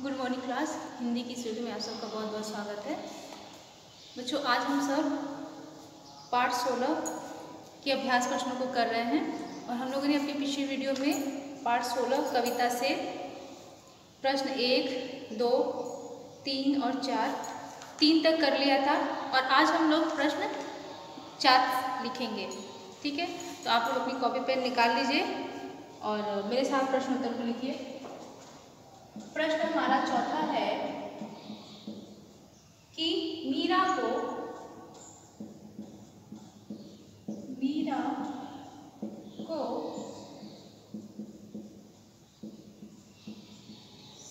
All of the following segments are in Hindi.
Good morning class. हिंदी की इस वीडियो में आप सबका बहुत बहुत स्वागत है। बच्चों, आज हम सब पाठ 16 के अभ्यास प्रश्नों को कर रहे हैं और हम लोगों ने अपनी पिछली वीडियो में पाठ 16 कविता से प्रश्न 1, 2, 3 और 3 तक कर लिया था और आज हम लोग प्रश्न 4 लिखेंगे। ठीक है, तो आप लोग अपनी कॉपी पेन निकाल लीजिए और मेरे साथ प्रश्न उत्तर को लिखिए। प्रश्न हमारा चौथा है कि मीरा को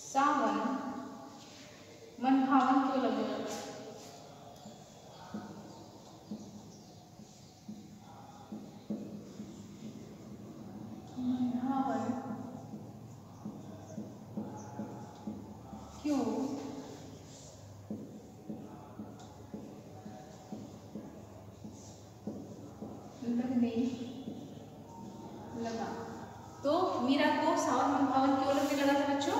सावन मनभावन क्यों लगे? मनभावन क्यों लगने लगा? तो मीरा को सावन मनभावन क्यों लगने लगा था बच्चों?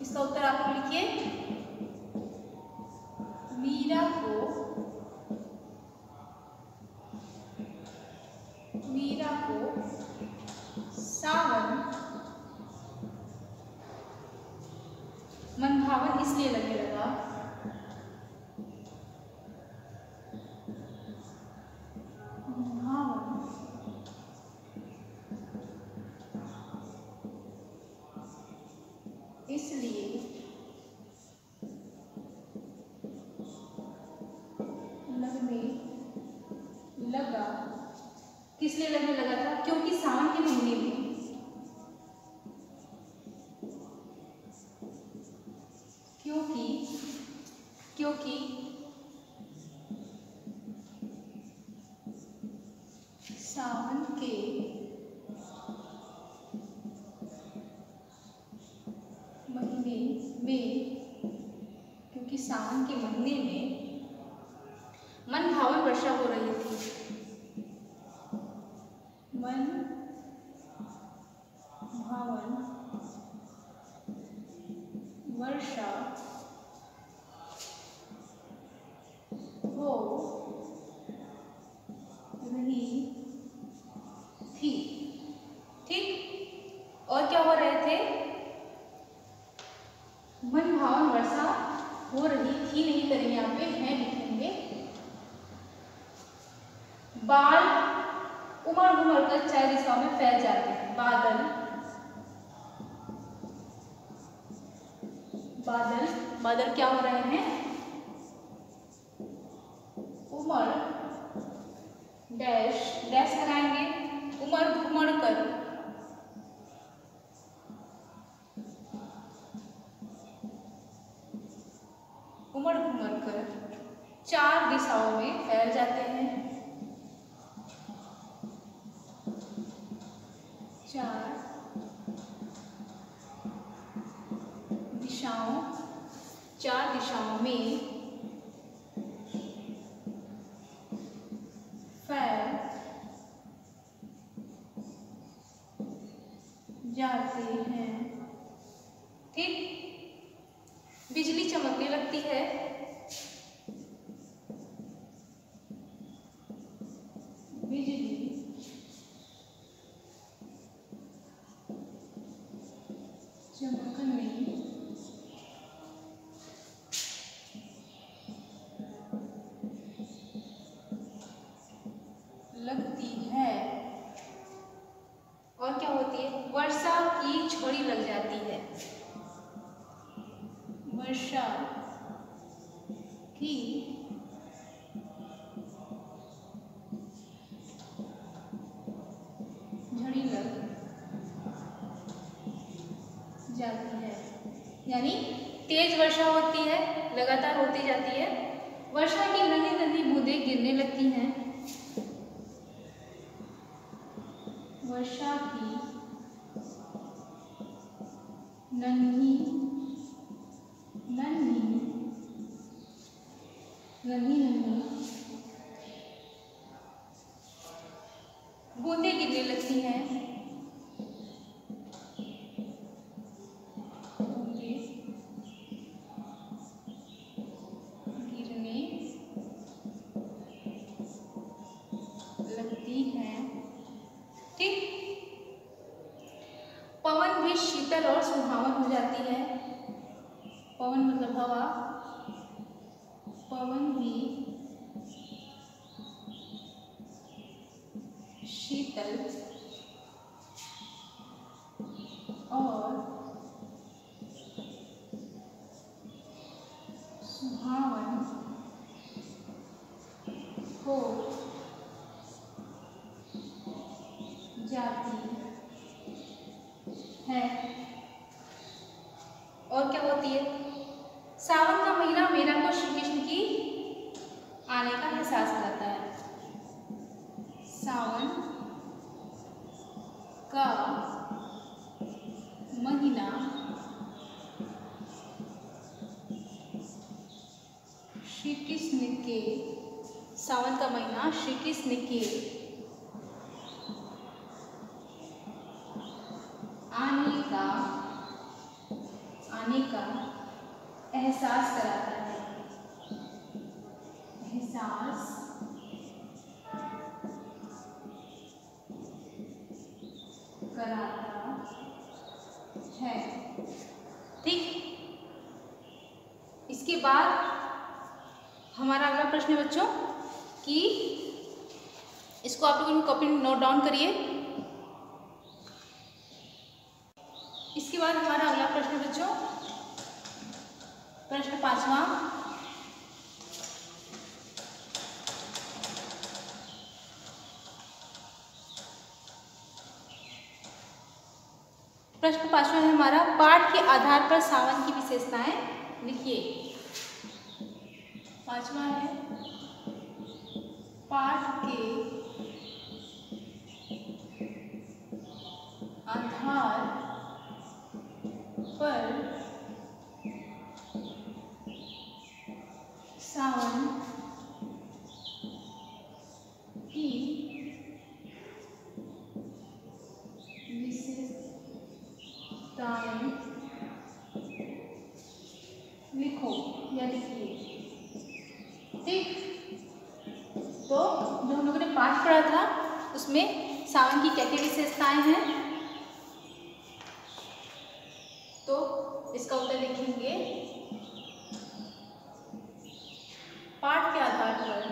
इसका उत्तर आप लोग लिखिए। मीरा को सावन मनभावन इसलिए लगने लगा इसलिए लगने लगा। किस लिए लगने लगा था? क्योंकि सावन के महीने में क्योंकि सावन के महीने में मनभावन वर्षा हो रही थी। मनभावन वर्षा हो रही थी। ठीक, और क्या हो रहे थे? मनभावन वर्षा हो रही थी नहीं करेंगे, यहाँ पे है लिखेंगे। बाल उमड़ घुमड़ कर 4 दिशाओं में फैल जाते हैं। बादल क्या हो रहे हैं? उमड़ डैश लगाएंगे, उमड़ घुमड़ कर उमड़ घुमड़ कर 4 दिशाओं में फैल जाते हैं। 4 दिशाओं में फैल जाते हैं। ठीक, बिजली चमकने लगती है। बिजली चमकने लगती है। और क्या होती है? वर्षा की झड़ी लग जाती है। वर्षा की झड़ी लग जाती है, यानी तेज वर्षा होती है, लगातार होती जाती है। वर्षा की नन्ही नन्ही बूंदें गिरने लगती हैं। वर्षा की नन्ही बूंदें गिरने लगती हैं। शीतल और सुहावन हो जाती है। पवन मतलब हवा, पवन भी शीतल और सुहावन हो जाती है। और क्या होती है? सावन का महीना मेरा को श्री कृष्ण की आने का एहसास कराता है। सावन का महीना श्री कृष्ण के, सावन का महीना श्री कृष्ण के आने का एहसास कराता है। एहसास कराता है। ठीक, इसके बाद हमारा अगला प्रश्न है बच्चों कि इसको आप लोगों ने कॉपी में नोट डाउन करिए। इसके बाद हमारा अगला प्रश्न है बच्चों, प्रश्न 5वां। प्रश्न 5वां है हमारा, पाठ के आधार पर सावन की विशेषताएं लिखिए। 5वां है, पाठ के आधार पर सावन की विशेषताएं लिखो या लिखिए। ठीक, तो जो हम लोगों ने पाठ पढ़ा था उसमें सावन की क्या क्या विशेषताएं हैं, तो इसका उत्तर लिखेंगे। पाठ के आधार पर,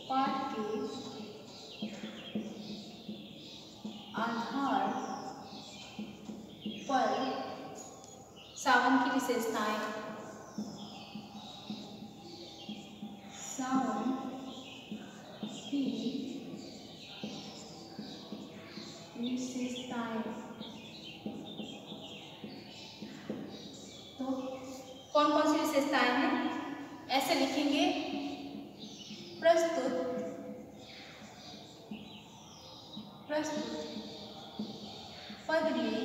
पाठ के आधार पर सावन की विशेषताएं, सावन की विशेषताएं। तो कौन कौन सी विशेषताएं हैं ऐसे लिखेंगे। प्रस्तुत पद में,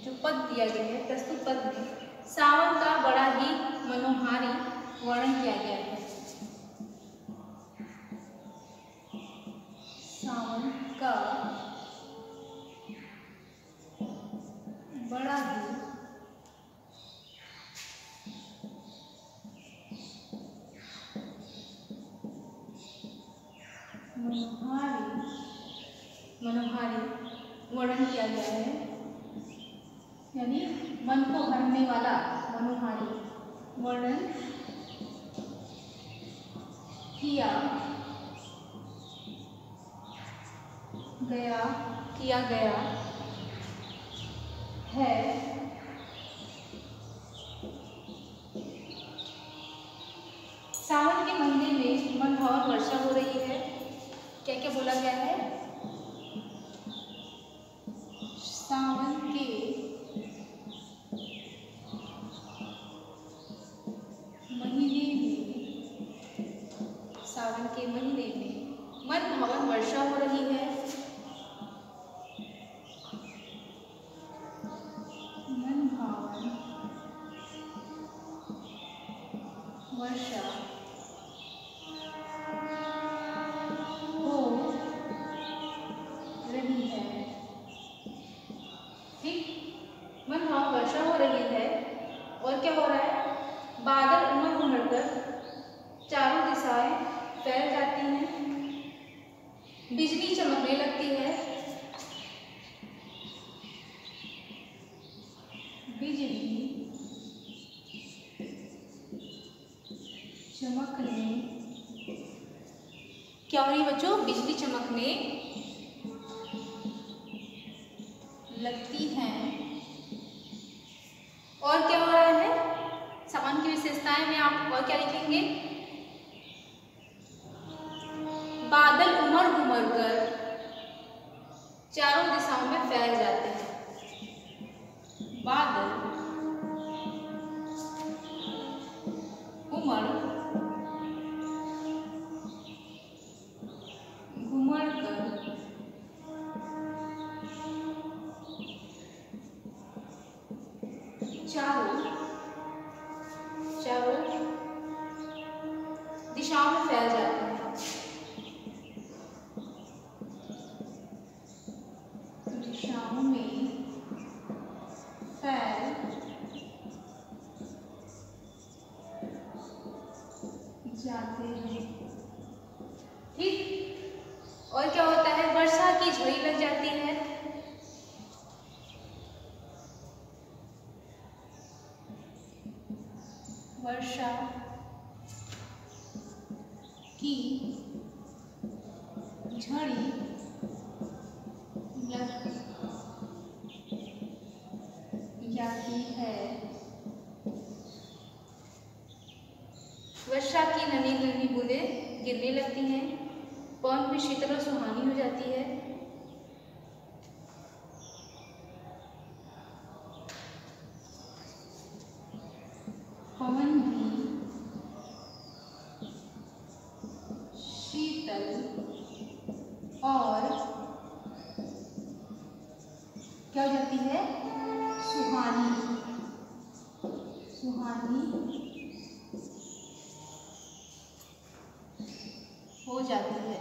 जो पद दिया गया है प्रस्तुत पद में सावन का बड़ा ही मनोहारी वर्णन किया गया है। सावन का बड़ा ही मनोहारी वर्णन किया गया है, यानी मन को हरने वाला मनोहारी वर्णन किया गया है। सावन के महीने में मनभावन वर्षा हो रही है। क्या क्या बोला गया है? सावन के महीने में मनभावन वर्षा हो रही है। मनभावन वर्षा हो रही है। ठीक, मनभावन वर्षा हो रही है। और क्या हो रहा है? बादल उमड़ उमड़ कर चारों दिशाएं फैल जाती हैं। बिजली चमक है बच्चों, बिजली चमकने लगती हैं। और क्या हो रहा है, सामान की विशेषताएं में आप और क्या लिखेंगे, बादल उमड़ घुमड़ कर चारों दिशाओं में फैल जाते हैं। बादल उमड़ घुमड़ कर चारों दिशाओं में फैल जाते हैं। दिशाओं में फैल जाते हैं। ठीक। और क्या होता है, वर्षा की झड़ी लग जाती है। वर्षा की झड़ी लग जाती है। वर्षा की नन्ही नन्ही बूंदें गिरने लगती हैं। पवन भी शीतल और सुहानी हो जाती है। पवन भी शीतल और क्या हो जाती है, सुहानी हो जाती है।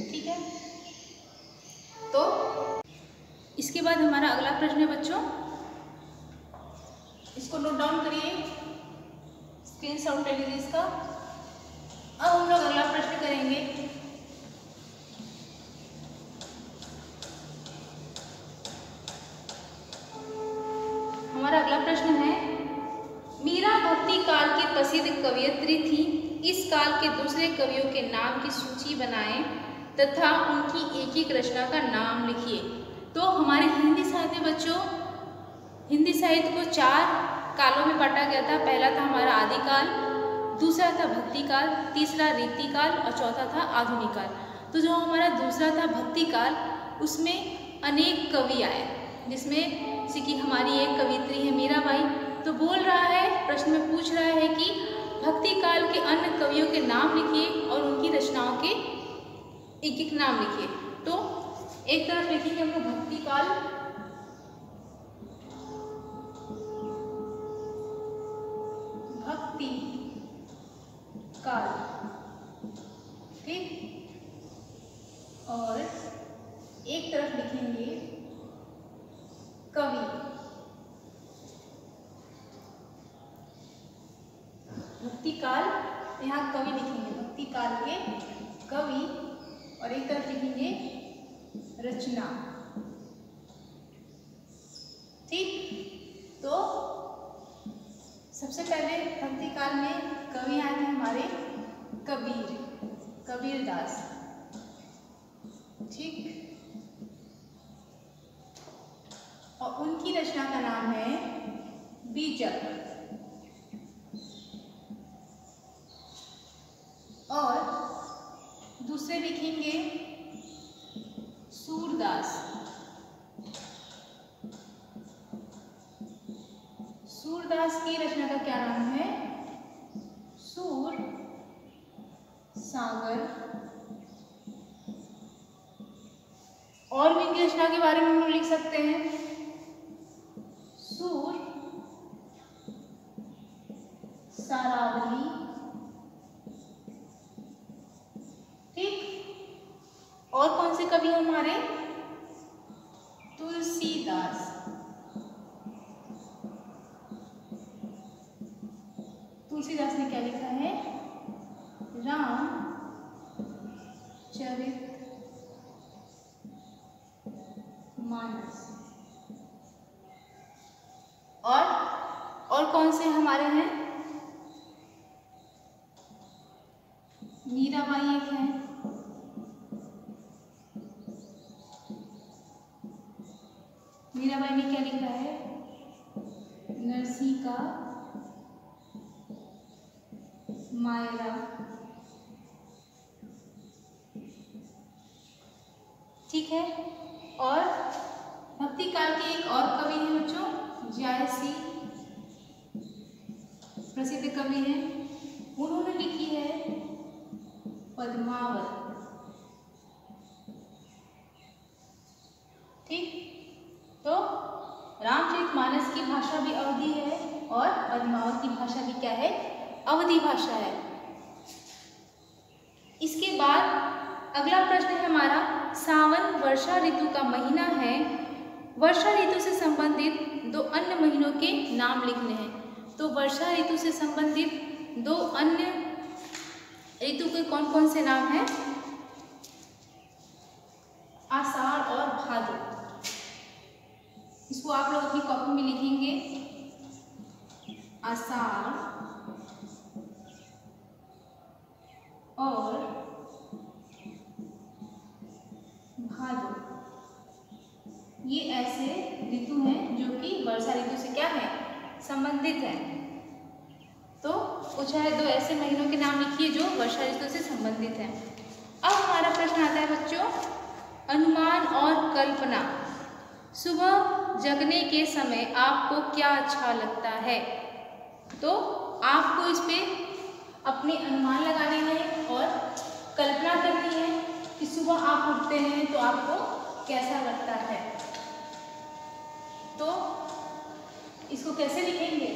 ठीक है, तो इसके बाद हमारा अगला प्रश्न है बच्चों, इसको नोट डाउन करिए, स्क्रीनशॉट ले लीजिए इसका। अब हम लोग अगला प्रश्न करेंगे। हमारा अगला प्रश्न है, मीरा भक्ति काल की प्रसिद्ध कवयित्री थी। इस काल के दूसरे कवियों के नाम की सूची बनाएं तथा उनकी एक एक रचना का नाम लिखिए। तो हमारे हिंदी साहित्य में बच्चों, हिंदी साहित्य को 4 कालों में बांटा गया था। पहला था हमारा आदिकाल, दूसरा था भक्ति काल, तीसरा रीति काल और चौथा था आधुनिक काल। तो जो हमारा दूसरा था भक्ति काल, उसमें अनेक कवि आए, जिसमें जैसे कि हमारी एक कवित्री है मीराबाई। तो बोल रहा है, प्रश्न में पूछ रहा है कि भक्ति काल के अन्य कवियों के नाम लिखिए और उनकी रचनाओं के एक एक नाम लिखिए। तो एक तरफ लिखेंगे हम लोग भक्ति काल, भक्ति काल, ठीक, और एक तरफ लिखेंगे कवि, भक्ति काल, यहाँ कवि लिखेंगे, भक्ति काल के कवि, और एक तरफ लिखेंगे रचना। ठीक, तो सबसे पहले भक्ति काल में कवि आए थे हमारे कबीरदास। ठीक, और उनकी रचना का नाम है बीजक। और दूसरे लिखेंगे सूरदास। सूरदास की रचना का क्या नाम है, सूर सागर। और भी इनकी रचना के बारे में हम लोग लिख सकते हैं, सूर सारावली। ठीक, और कौन से कवि हमारे, तुलसीदास। तुलसीदास ने क्या लिखा है, रामचरित मानस। और कौन से हमारे हैं, मीराबाई एक है, मीराबाई ने क्या लिखा है, नरसी का मायरा। ठीक है। और भक्ति काल के एक और कवि हैं बच्चों, जायसी, प्रसिद्ध कवि हैं, उन्होंने लिखी है पद्मावत। ठीक, तो रामचरितमानस की भाषा भी अवधी है और पद्मावत की भाषा भी क्या है, अवधी भाषा है। इसके बाद अगला प्रश्न है हमारा, सावन वर्षा ऋतु का महीना है, वर्षा ऋतु से संबंधित दो अन्य महीनों के नाम लिखने हैं। तो वर्षा ऋतु से संबंधित दो अन्य ऋतु के कौन कौन से नाम हैं, आषाढ़ और भादो। इसको आप लोग अपनी कॉपी में लिखेंगे, आषाढ़ और भादो, ये ऐसे ऋतु हैं जो कि वर्षा ऋतु से क्या है, संबंधित है। तो पूछा है दो ऐसे महीनों के नाम लिखिए जो वर्षा ऋतु से संबंधित है। अब हमारा प्रश्न आता है बच्चों, अनुमान और कल्पना। सुबह जगने के समय आपको क्या अच्छा लगता है? तो आपको इस पे अपने अनुमान लगाने हैं और कल्पना करनी है कि सुबह आप उठते हैं तो आपको कैसा लगता है। तो इसको कैसे लिखेंगे?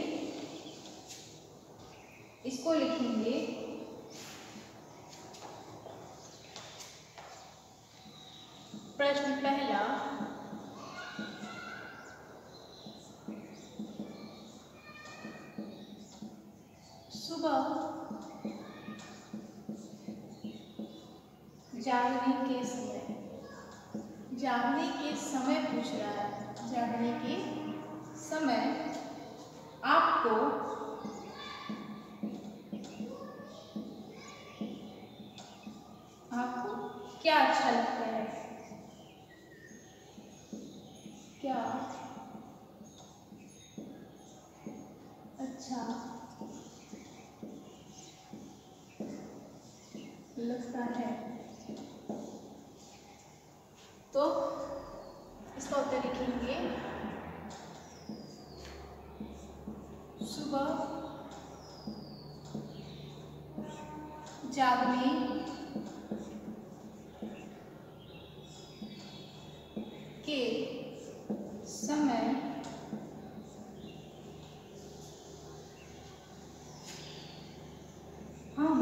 इसको लिखेंगे प्रश्न पहला, सुबह जागने के समय, जागने के समय पूछ रहा है, जागने के समय आपको क्या अच्छा लगता है? क्या अच्छा लगता है? तो इसका उत्तर लिखेंगे सुबह जागने के समय हम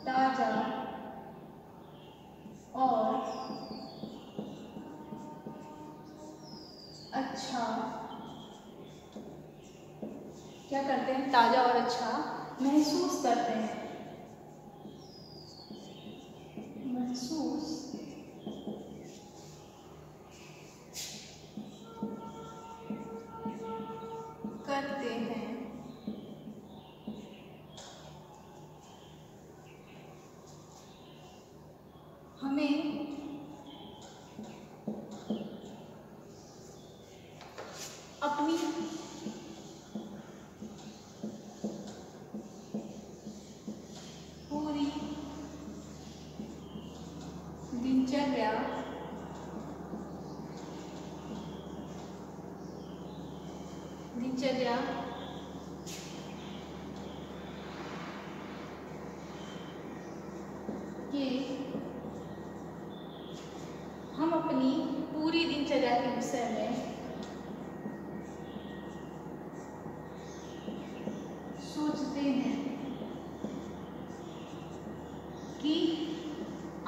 ताजा और अच्छा क्या करते हैं, ताजा और अच्छा महसूस करते हैं, महसूस करते हैं। हमें अपनी पूरी दिनचर्या के हम अपनी पूरी दिनचर्या के विषय में सोचते हैं कि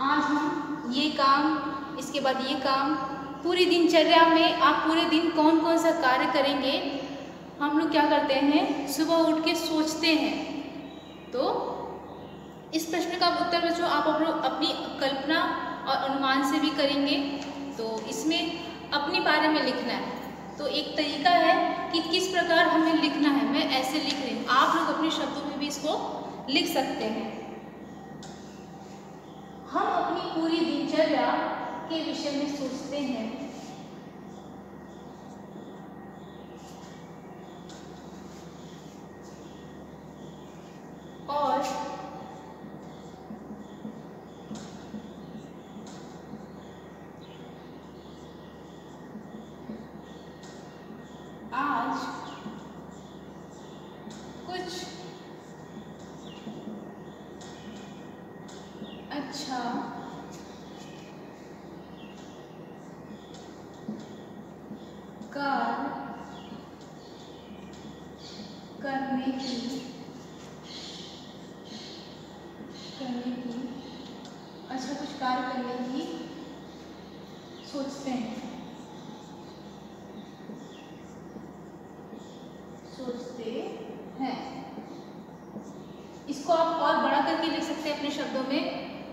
आज हम ये काम, इसके बाद ये काम, पूरी दिनचर्या में आप पूरे दिन कौन कौन सा कार्य करेंगे, हम लोग क्या करते हैं, सुबह उठ के सोचते हैं। तो इस प्रश्न का उत्तर बच्चों आप अपनी कल्पना और अनुमान से भी करेंगे। तो इसमें अपने बारे में लिखना है तो एक तरीका है कि किस प्रकार हमें लिखना है। मैं ऐसे लिख रही हूँ, आप लोग अपने शब्दों में भी इसको लिख सकते हैं। हम अपनी पूरी दिनचर्या के विषय में सोचते हैं। और आज कुछ अच्छा कार्य करने की अच्छा कुछ कार्य करने की सोचते हैं। इसको आप और बड़ा करके लिख सकते हैं अपने शब्दों में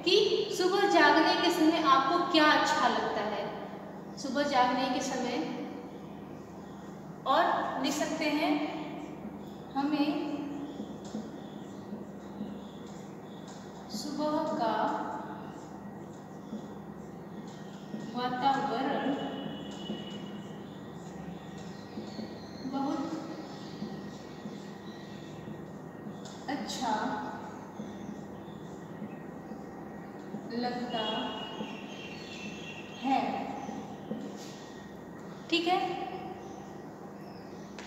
कि सुबह जागने के समय आपको क्या अच्छा लगता है। सुबह जागने के समय और लिख सकते हैं हमें सुबह का वातावरण बहुत अच्छा लगता है। ठीक है,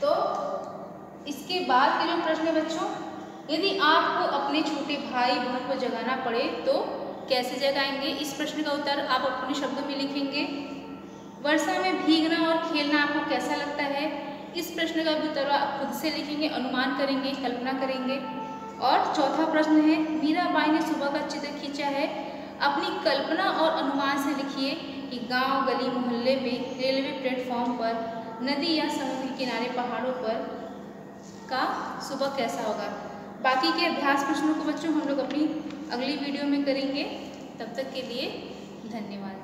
तो इसके बाद के जो प्रश्न है बच्चों, यदि आपको अपने छोटे भाई बहन को जगाना पड़े तो कैसे जगाएंगे? इस प्रश्न का उत्तर आप अपने शब्दों में लिखेंगे। वर्षा में भीगना और खेलना आपको कैसा लगता है? इस प्रश्न का भी उत्तर आप खुद से लिखेंगे, अनुमान करेंगे, कल्पना करेंगे। और चौथा प्रश्न है, मीराबाई ने सुबह का चित्र खींचा है। अपनी कल्पना और अनुमान से लिखिए कि गांव, गली, मोहल्ले में, रेलवे प्लेटफॉर्म पर, नदी या समुद्र के किनारे, पहाड़ों पर का सुबह कैसा होगा। बाकी के अभ्यास प्रश्नों को बच्चों हम लोग अपनी अगली वीडियो में करेंगे। तब तक के लिए धन्यवाद।